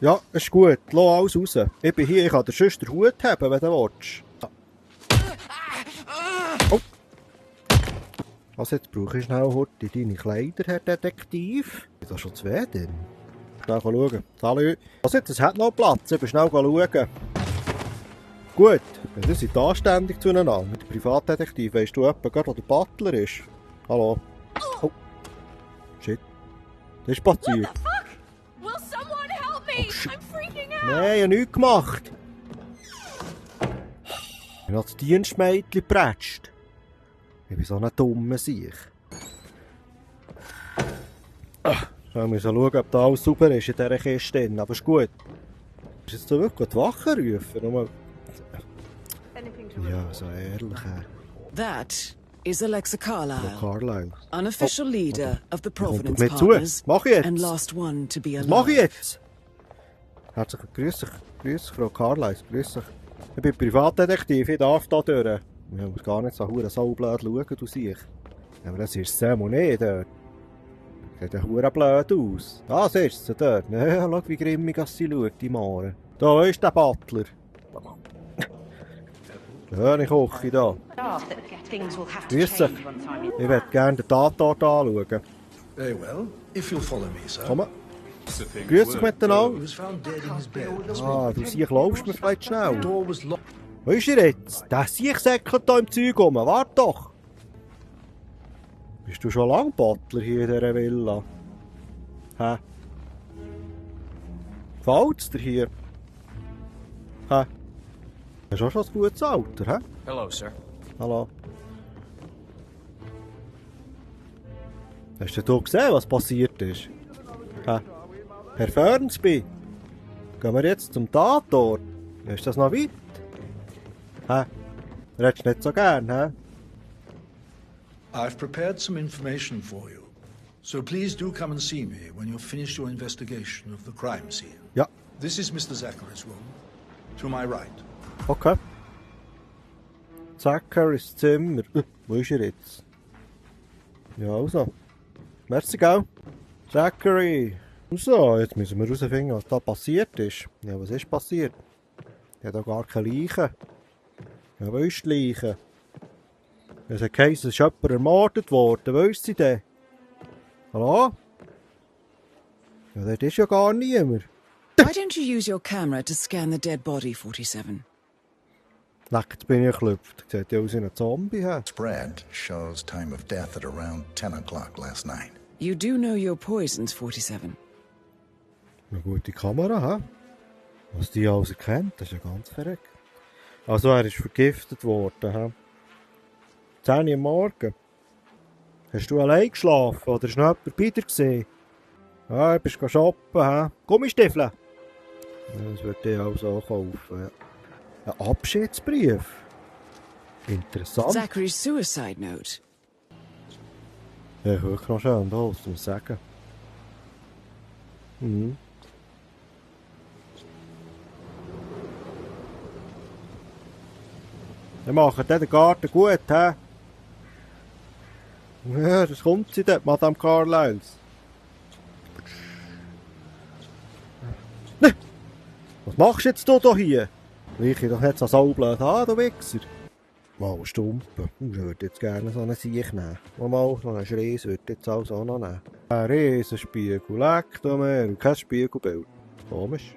Ja, ist gut. Lass alles raus. Ich bin hier, ich kann dir sonst den Hut haben, wenn du willst. Oh. Also jetzt brauche ich schnell heute deine Kleider, Herr Detektiv. Ist das schon zwei denn? Schnell schauen. Salut. Also jetzt, es hat noch Platz, ich bin schnell schauen. Gut, wir sind anständig zueinander. Mit dem Privatdetektiv weisst du etwa, wo der Butler ist. Hallo. Oh. Shit. Das ist passiert. Will someone help me? I'm freaking out. Nein, ich habe nichts gemacht. Ich habe das Dienstmädchen geprätscht. Ich bin so ein dummer Sieg. Ich muss schauen, ob da alles sauber ist in dieser Kiste. Aber ist gut. Ist jetzt da wirklich die Wache rufen? Ja, so ehrlich. That is Alexa Carlyle, Carlyle. unofficial leader of the Providence Mit zu. Partners Mach ich jetzt. and last one to be Was alive. mache ich jetzt? Herzlich grüß dich, Frau Carlyle, grüß dich. Ich bin Privatdetektiv, ich darf da durch. Ich muss gar nicht so blöd schauen, du siehst. Aber das ist Sam und ich dort. Sieht ja blöd aus. Ah, siehst du dort? Ja, schau, wie grimmig sie schaut, die Mare. Da ist der Butler. Ja, ich koche da. Grüß dich. Ich möchte gerne den Tatort anschauen. Very well, if you'll follow me, sir. Komm. Grüß dich miteinander. He was found dead in his bed. Ah, du siehst, glaubst mir vielleicht The schnell. door was locked. Wo ist er jetzt? Der Sieg säckelt hier im Zeug rum. Warte doch! Bist du schon lange Butler hier in dieser Villa? Hä? Gefällt's dir hier? Hä? Hast du auch schon ein gutes Alter, hä? Hello, sir. Hallo. Hast du gesehen, was passiert ist? Hä? Herr Fernsby? Gehen wir jetzt zum Tatort? Ist das noch weit? Hä? Redest du nicht so gern, hä? I've prepared some information for you. So please do come and see me when you've finished your investigation of the crime scene. Ja, This is Mr. Zägggery's room. To my right. okay. Zägggerys Zimmer. Wo ist er jetzt? Ja, also. Merci, gell? Zägggery. So, jetzt müssen wir herausfinden, was da passiert ist. Ja, was ist passiert? Ich habe da gar keine Leiche. Ja, wo ist die Leiche? Es hat geheißen, es ist jemand ermordet worden. Wo ist sie denn? Hallo? Ja, dort ist ja gar niemand. Why don't you use your camera to scan the dead body, 47? Leck, jetzt bin ich geklüpft. Sieht ja aus wie ein Zombie. He? Spread shows time of death at around 10 o'clock last night. You do know your poisons, 47. Eine gute Kamera, hä? Was die alles erkennt, das ist ja ganz verrückt. Also er ist vergiftet worden, hä? 10 Uhr am Morgen. Hast du allein geschlafen oder ist noch jemand bei dir gesehen? Ja, du bist shoppen, hä? Gummistiefel? Ja, das würde ich auch so kaufen, ja. Ein Abschiedsbrief? Interessant. Zachary suicide note. Ja, wirklich noch schön, da muss ich sagen. Mhm. Wir machen den Garten gut, hä? Ja, das kommt sie dort, Madame Carlyles. Ne! Was machst jetzt du hier? Riech ich doch nicht so saublöd an, du Wichser. Mal Stumpen. Ich würde jetzt gerne so einen Siech nehmen. Mal so einen Schreis würde ich jetzt also auch noch nehmen. Ein Riesenspiegel, leck da mehr. Und kein Spiegelbild. Komisch.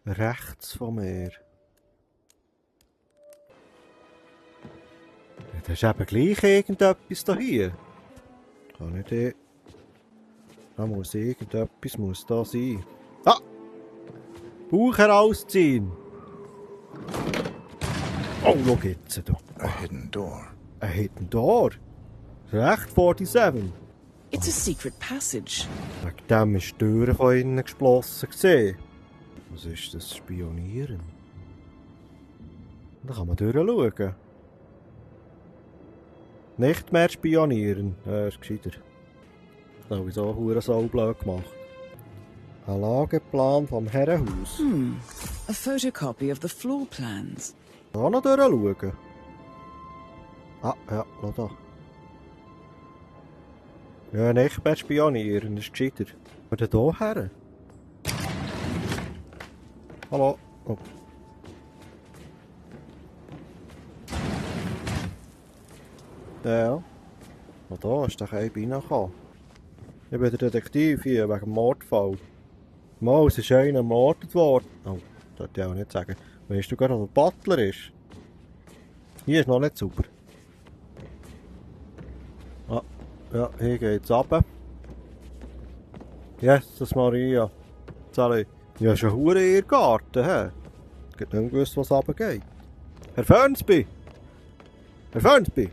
Rechts von mir. Ja, das ist eben gleich irgendetwas da hier. Kann ich die... Da muss irgendetwas muss da sein. Ah! Bauch herausziehen! Oh, schau jetzt da. A hidden door. Ein Hidden Door? Recht 47. It's a secret passage. Wegen dem ist die Tür von innen geschlossen gesehen. Was ist das Spionieren? Da kann man durchschauen. Nicht mehr spionieren. Ja, ist gescheiter. Das habe ich so hure saublöd gemacht. Ein Lageplan vom Herrenhaus. A photocopy of the floor plans. Da noch durchschauen. Ah, ja, schau da. Ja, nicht mehr spionieren, das ist gescheiter. Aber hier her? Hallo. Oh. Ja. Und da ist der Keib reingekommen. Ich bin der Detektiv hier wegen dem Mordfall. Mal, es ist einer ermordet worden. Oh, das sollte ich auch nicht sagen. Weißt du gerade, was der Butler ist? Hier ist noch nicht sauber. Ah, ja, hier geht's runter. Jesus Maria. Sally. Ja, schon hure in ihr Garten, hä? Ich hab nicht gewusst, was runtergeht. Herr Fernsby! Herr Fernsby!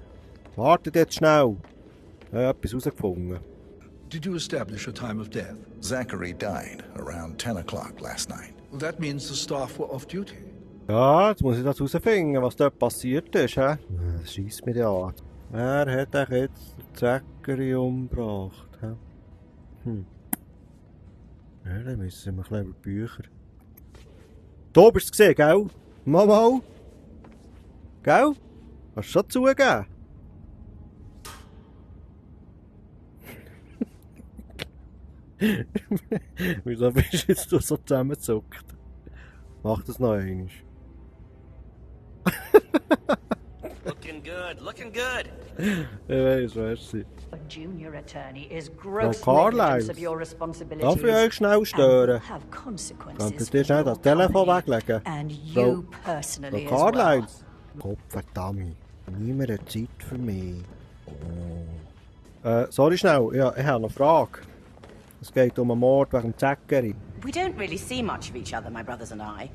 Wartet jetzt schnell. Ich habe etwas herausgefunden. Did you establish a time of death? Zägggery died around 10 o'clock last night. Well, that means the staff were off duty. Ja, jetzt muss ich das herausfinden, was dort passiert ist, hä? Das scheisst mich ja an. Wer hat euch jetzt Zägggery umgebracht, hä? Ja, dann müssen wir ein bisschen über die Bücher. Du bist es gesehen, gell? Mal. Gell? Hast du schon zugegeben? Wieso bist jetzt du so zusammengezuckt? Mach das noch einmal. Looking good, looking good. Ich weiss, merci. A junior attorney is gross Carlisle. negligence of your responsibilities. Darf ich euch schnell stören? and will have consequences Könntet ihr for schnell your das Telefon company weglegen? And Frau- you personally Frau as well. Carlisle. Gottverdammt. Niemand hat Zeit für mich. Sorry schnell, ich habe eine Frage. Es geht um einen Mord wegen Zägggery. We don't really see much of each other, my brothers and I.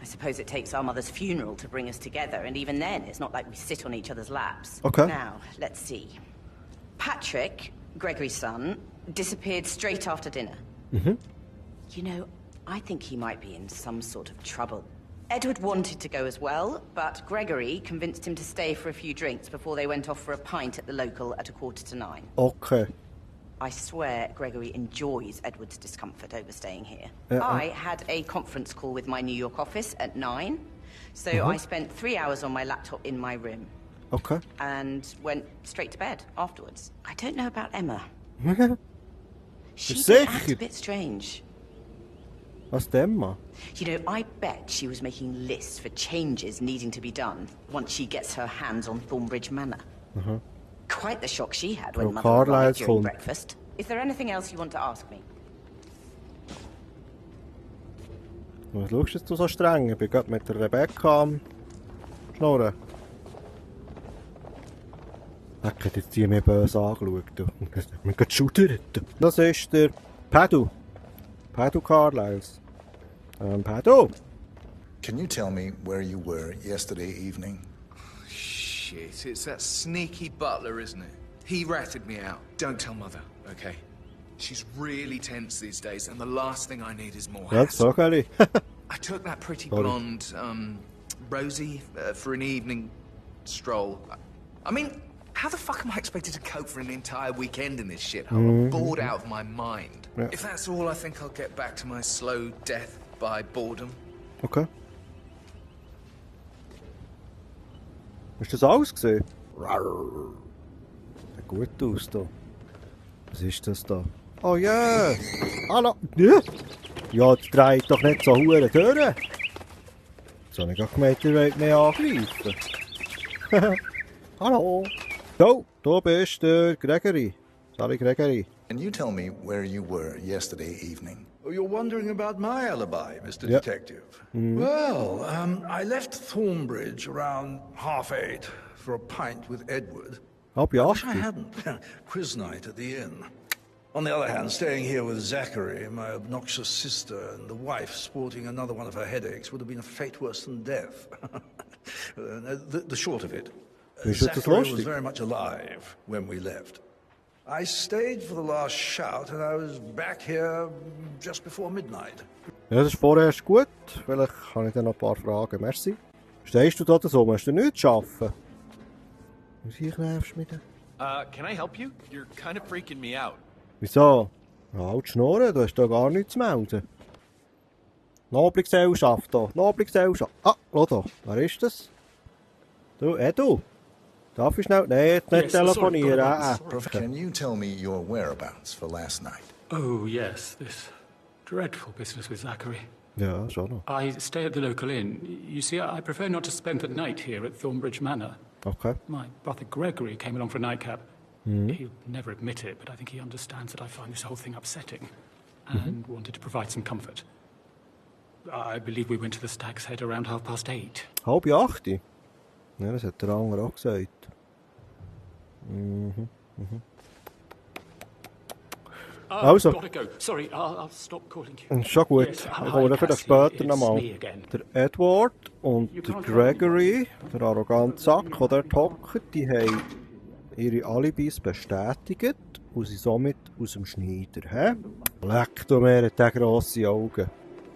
I suppose it takes our mother's funeral to bring us together, and even then, it's not like we sit on each other's laps. Okay. Now, let's see. Patrick, Gregory's son, disappeared straight after dinner. You know, I think he might be in some sort of trouble. Edward wanted to go as well, but Gregory convinced him to stay for a few drinks before they went off for a pint at the local at 8:45. Okay. I swear Gregory enjoys Edward's discomfort over staying here. Uh-uh. I had a conference call with my New York office at 9, so I spent 3 hours on my laptop in my room Okay. and went straight to bed afterwards. I don't know about Emma. She did Sicher? act a bit strange. Was denn mal? You know, I bet she was making lists for changes needing to be done once she gets her hands on Thornbridge Manor. Quite the shock she had when Frau Mother arrived Carlisle's during home. breakfast. Is there anything else you want to ask me? Was schaust jetzt du so streng? Ich bin gerade mit der Rebecca am Schnurren. Heck, hat jetzt die mir böse angeschaut. Du. Wir gehen schudern. Das ist der Padu. Padu Carlisle. Padu. Can you tell me where you were yesterday evening? Shit, it's that sneaky butler, isn't it? He ratted me out. Don't tell Mother, okay? She's really tense these days, and the last thing I need is more Ja, das hassle. sag ich. I took that pretty Sorry. blonde, Rosie, for an evening stroll. I mean, how the fuck am I expected to cope for an entire weekend in this shithole? I'm bored out of my mind. Yeah. If that's all, I think I'll get back to my slow death by boredom. Okay. Hast du das alles gesehen? Sieht gut aus da. Was ist das da? Oh ja! Hallo! Ja, ja, das dreht doch nicht so hure durch! Jetzt habe ich gerade gemeint, ihr wollt mich angreifen. Hallo! So, du bist der Gregory. Sally Gregory. Can you tell me where you were yesterday evening? Oh, you're wondering about my alibi, Mr. Yep. Detective. Well, I left Thornbridge around 8:30 for a pint with Edward. Halb I wish I 8. hadn't. Quiz night at the inn. On the other hand, staying here with Zägggery, my obnoxious sister, and the wife sporting another one of her headaches would have been a fate worse than death. The short of it, Wieso ist das Zägggery was lustig? very much alive when we left. I stayed for the last shout, and I was back here just before midnight. Ja, das ist vorerst gut. Vielleicht habe ich dann noch ein paar Fragen. Merci. Stehst du da so? Musst du nichts arbeiten? Was ich nervst mit dir? Can I help you? You're kind of freaking me out. Wieso? Ja, halt schnurren, du hast da gar nichts zu melden. Noble Gesellschaft da, Noble Gesellschaft. Ah, schau da, wer ist das? Du, du? Darf ich schnell? Nein, jetzt nicht telefonieren. Can you tell me your whereabouts for last night? Oh, yes, this dreadful business with Zägggery. Ja, schon noch. I stay at the local inn. You see, I prefer not to spend the night here at Thornbridge Manor. Okay. My brother Gregory came along for a nightcap. He'll never admit it, but I think he understands that I find this whole thing upsetting and wanted to provide some comfort. I believe we went to the Stag's Head around 8:30. 7:30? Ja, das hat der andere auch gesagt. Also. Gotta go. Sorry, I'll stop calling you. Schon gut. Yes, Dann kommen wir vielleicht Cassie, später it's nochmal. me again. Der Edward und der Gregory, der arrogante Sack, der dort hockt, die haben ihre Alibis bestätigt und sind somit aus dem Schneider. Hä? Leck du mir, hat der grosse Augen.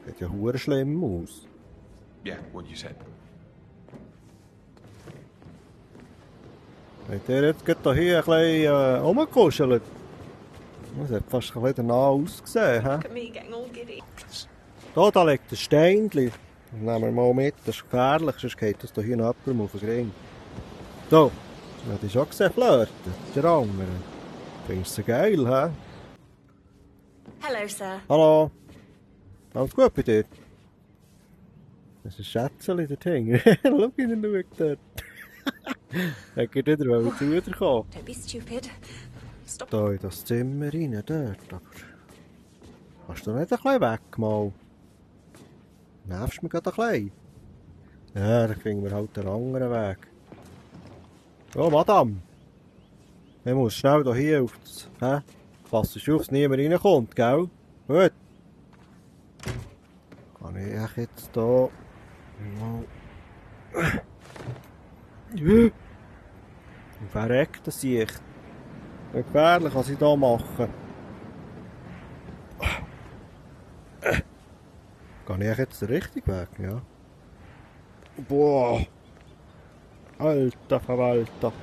Sieht ja hure schlimm aus. Yeah, what you said. Hat der jetzt gerade hier ein bisschen rumgekuschelt? Das hat fast ein bisschen danach ausgesehen. Hä? Me getting all giddy. Da liegt ein Steinchen. Das nehmen wir mal mit, das ist gefährlich, sonst geht das hier noch jemandem auf den Ring. So, das hast du schon gesehen, flirten, der andere. Findest du geil, hä? Hello, sir. Hallo. Alles gut bei dir? Das ist ein Schätzchen dort hinten. Schau ihn dort. Er geht wieder zu dir kommen. Don't be stupid. Stop. Da in das Zimmer rein, dort, aber... Kannst du nicht ein bisschen weg, mal? Nervst du mich gerade ein bisschen? Ja, dann finden wir halt einen anderen Weg. Oh, Madame! Ich muss schnell hier auf das... Hä? Pass auf, dass niemand reinkommt, gell? Gut. Kann ich echt jetzt da... Verreckt das Sicht. Gefährlich, was ich hier mache. Gehe ich jetzt den richtigen Weg, ja? Boah! Alter Verwalter!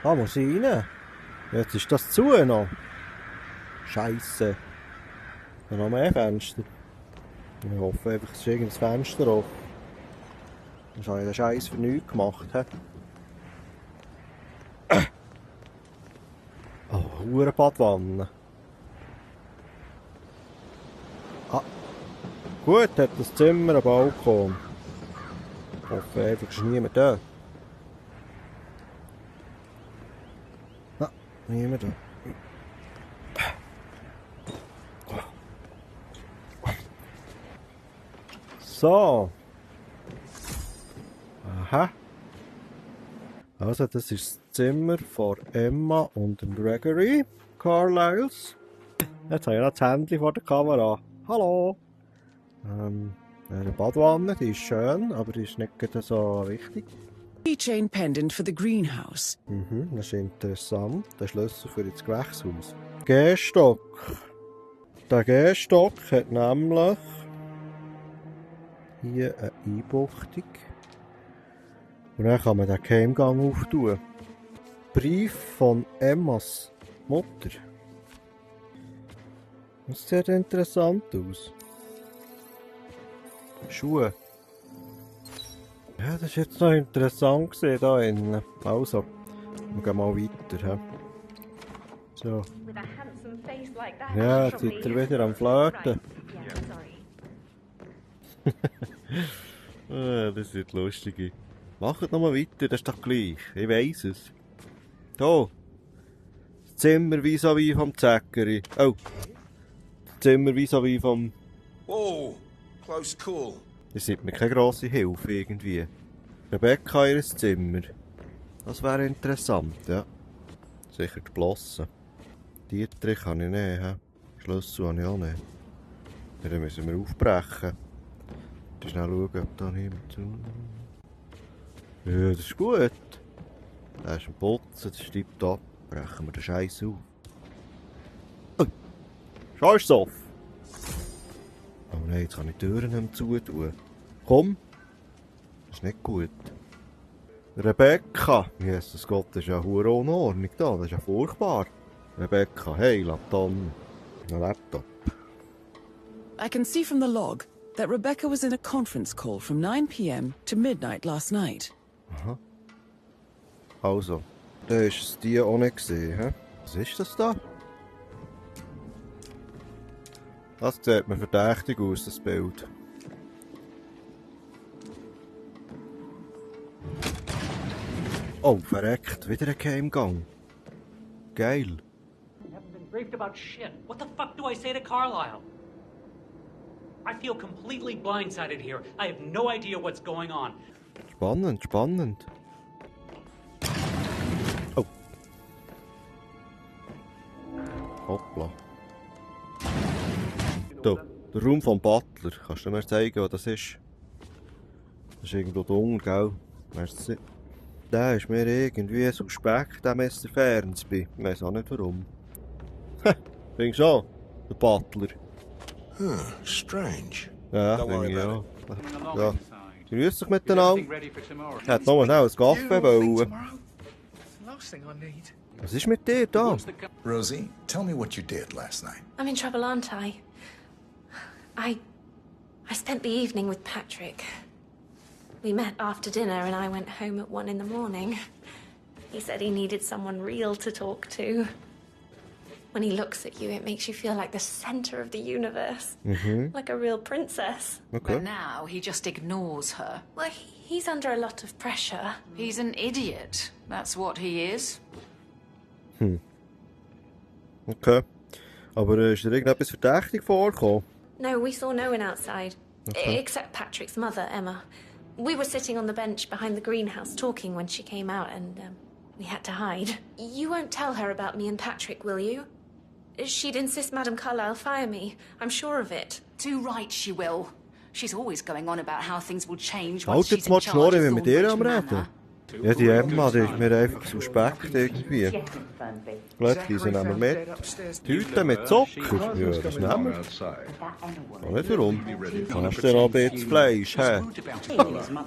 Ah, muss ich rein? Jetzt ist das zu noch. Scheisse. Ja, noch mehr Fenster. Ich hoffe einfach, es ist irgendein Fenster offen. Sonst habe ich den Scheiß für nichts gemacht. Oh, hure Badwanne. Ah. Gut, hat das Zimmer einen Balkon. Ich hoffe einfach, es ist niemand da. Ah, niemand da. So. Aha. Also, das ist das Zimmer von Emma und dem Gregory Carlyles. Jetzt habe ich noch das Handy vor der Kamera. Hallo. Eine Badwanne, die ist schön, aber die ist nicht gerade so wichtig. Keychain pendant for the greenhouse. Das ist interessant. Der Schlüssel für das Gewächshaus. Gehstock. Der Gehstock hat nämlich hier eine Einbuchtung. Und dann kann man den Geheimgang auftun. Brief von Emmas Mutter. Das sieht interessant aus. Schuhe. Ja, das war jetzt noch interessant hier innen. Also, wir gehen mal weiter. He? So. Ja, jetzt seid ihr wieder am Flirten. Das wird lustig. Macht noch mal weiter, das ist doch gleich. Ich weiss es. Hier. Das Zimmer vis-à-vis vom Zägggery. Oh. Das Zimmer vis-à-vis vom... Oh, close call. Das ist mir keine grosse Hilfe irgendwie. Rebecca ihr Zimmer. Das wäre interessant, ja. Sicher die Blossen. Dietrich kann ich nicht, he? Schlüssel habe ich auch nicht. Ja, dann müssen wir aufbrechen. Schnell schauen, ob da niemand zu. Ja, das ist gut. Der ist am Putzen, das stimmt ab. Brechen wir den Scheiß auf. Oh, Scheiß auf! Oh nein, jetzt kann ich die Türen nicht mehr zutun. Komm! Das ist nicht gut. Rebecca! Jesus Gott, das ist ja hure Unordnung da, das ist ja furchtbar. Rebecca, hey, Latonne. Ein Laptop. I can see from the log that Rebecca was in a conference call from 9 p.m. to midnight last night. Aha. Also, da ist es die auch nicht gesehen, hä? Was ist das da? Das sieht mir verdächtig aus, das Bild. Oh, verreckt. Wieder ein Geheimgang. Geil. I haven't been briefed about shit. What the fuck do I say to Carlisle? I feel completely blindsided here. I have no idea what's going on. Spannend, spannend. Oh. Hoppla. Da, der Raum vom Butler. Kannst du mir zeigen, was das ist? Das ist irgendwo dunkel, gell? Weißt du? Der ist mir irgendwie suspekt, der Mr. Fernsby. Ich weiss auch nicht warum. Denk schon, der Butler. Strange. Ja, denke ich auch. Ja. Grüß dich miteinander. Er hat noch schnell ein Kaffee wollen. Was ist mit dir da? Rosie, tell me what you did last night. I'm in trouble, aren't I? I spent the evening with Patrick. We met after dinner and I went home at 1 in the morning. He said he needed someone real to talk to. When he looks at you, it makes you feel like the center of the universe. Like a real princess. Okay. But now he just ignores her. Well, he's under a lot of pressure. He's an idiot. That's what he is. Okay. Aber ist dir irgendetwas verdächtig vorgekommen? No, we saw no one outside. Okay. Except Patrick's mother, Emma. We were sitting on the bench behind the greenhouse talking when she came out and we had to hide. You won't tell her about me and Patrick, will you? She'd insist Madame Carlisle fire me. I'm sure of it. Too right she will. She's always going on about how things will change Halt once she's jetzt in mal die charge Schnorre, of wenn wir dir am Thornbridge Reden. Manor. Ja, die Emma, die ist mir einfach suspekt irgendwie. Plötzlich nehmen wir mit. Tüten mit Zucker? Ja, das nehmen wir. Auch nicht warum. Hast du noch ein bisschen Fleisch, hä?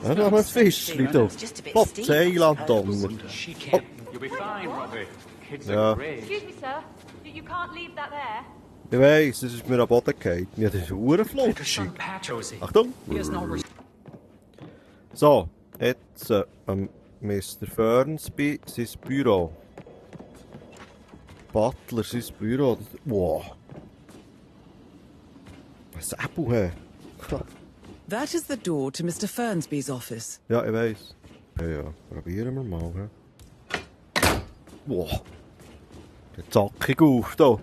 Ja, noch ein Fischchen, du. Pop, Zeiland, Donner. Oh. You'll be fine, Robbie. Kids Ja. are great. Excuse me, sir. You can't leave that there. Ich weiss, das ist mir am Boden gefallen. Ja, das ist Uhrenflutschig. Achtung! So, jetzt Mr. Fernsby, sein Büro. Butler, sein Büro. Wow. Ein Säbel, hä? That is the door to Mr. Fernsby's office. Ja, ich weiss. Ja, probieren wir mal, hä? Wow. Der zackig auf, da.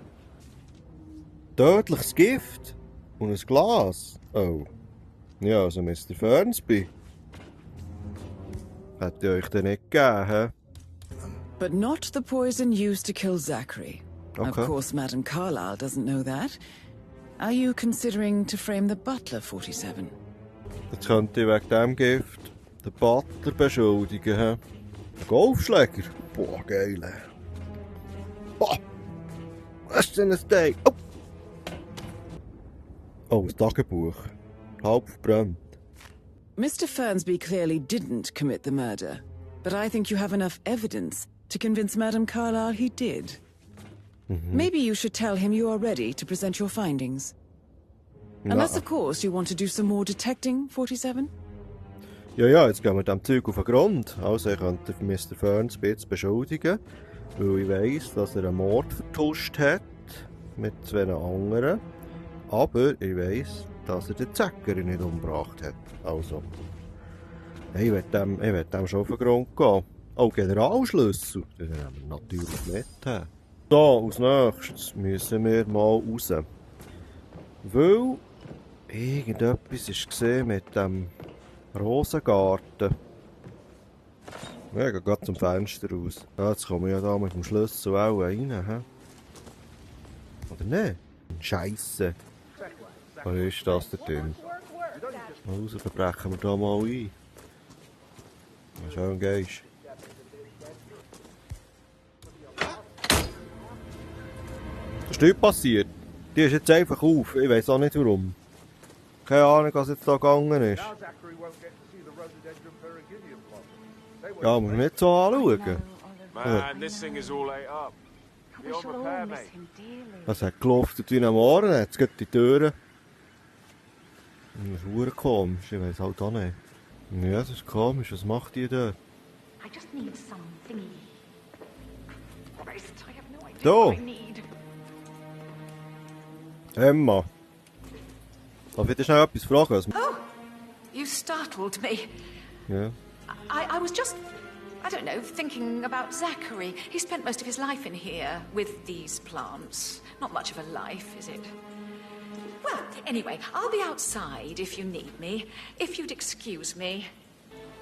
Tödliches Gift und ein Glas. Oh. Ja, also Mr. Fernsby. Hätte ich euch den nicht gegeben, hä? But not the poison used to kill Zägggery. Okay. Of course, Madame Carlisle doesn't know that. Are you considering to frame the butler, 47? Jetzt könnte ich wegen dem Gift den Butler beschuldigen, hä? Ein Golfschläger? Boah, geil, hä? Boah! Was ist denn ein Steak? Oh! Oh, das Tagebuch. Halb verbrannt. Mr. Fernsby clearly didn't commit the murder, but I think you have enough evidence to convince Madame Carlisle he did. Maybe you should tell him you are ready to present your findings. Unless, of course, you want to do some more detecting, 47? Ja, jetzt gehen wir dem Zeug auf den Grund. Also, ich könnte Mr. Fernsby jetzt beschuldigen, weil ich weiss, dass er einen Mord vertuscht hat mit 2 anderen. Aber ich weiss, dass er den Zägggery nicht umgebracht hat. Also, ich will dem schon auf den Grund gehen. Oh, Generalschlüssel. Den nehmen wir natürlich mit. So, als nächstes müssen wir mal raus. Weil irgendetwas ist gesehen mit dem Rosengarten. Ja, ich gehe gerade zum Fenster raus. Ja, jetzt komme ich ja da mit dem Schlüssel auch rein. He? Oder nicht? Scheisse. Was ist das da drin? Also, verbrechen wir da mal ein. Ja, schön gehst. Das ist nichts passiert. Die ist jetzt einfach auf. Ich weiß auch nicht warum. Keine Ahnung, was jetzt da gegangen ist. Ja, muss man nicht so anschauen. Man, this thing is all ate up. Beyond repair, mate. Es hat geluftet wie am Morgen, jetzt geht die Türen. Das ist verdammt komisch, ich weiß halt auch nicht. Ja, das ist komisch, was macht die da? I just need some thingy. Christ, I have no idea So. what I need. Emma, Darf ich dir schnell etwas fragen? Also, Oh, you startled me. ja. I was just, I don't know, thinking about Zägggery. He spent most of his life in here with these plants. Not much of a life, is it? Well, anyway, I'll be outside if you need me. If you'd excuse me.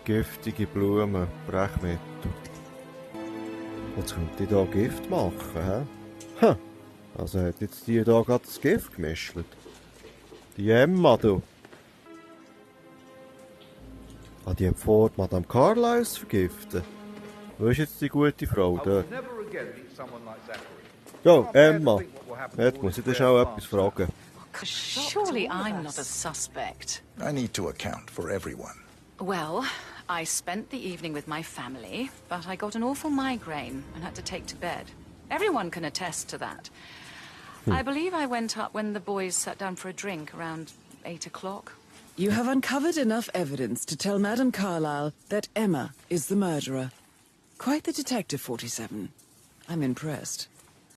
Giftige Blumen, Brechmittel. Jetzt könnte ich hier Gift machen, hä? Ha! Also hat jetzt die hier gerade das Gift gemischt. Die Emma, du. Ah, die hat vor, Madame Carlyle zu vergiften. Wo ist jetzt die gute Frau dort? Ja, Emma. Jetzt muss ich dir schnell etwas fragen. Surely I'm not a suspect. I need to account for everyone. Well, I spent the evening with my family, but I got an awful migraine and had to take to bed. Everyone can attest to that. I believe I went up when the boys sat down for a drink around 8 o'clock. You have uncovered enough evidence to tell Madame Carlyle that Emma is the murderer. Quite the detective, 47. I'm impressed.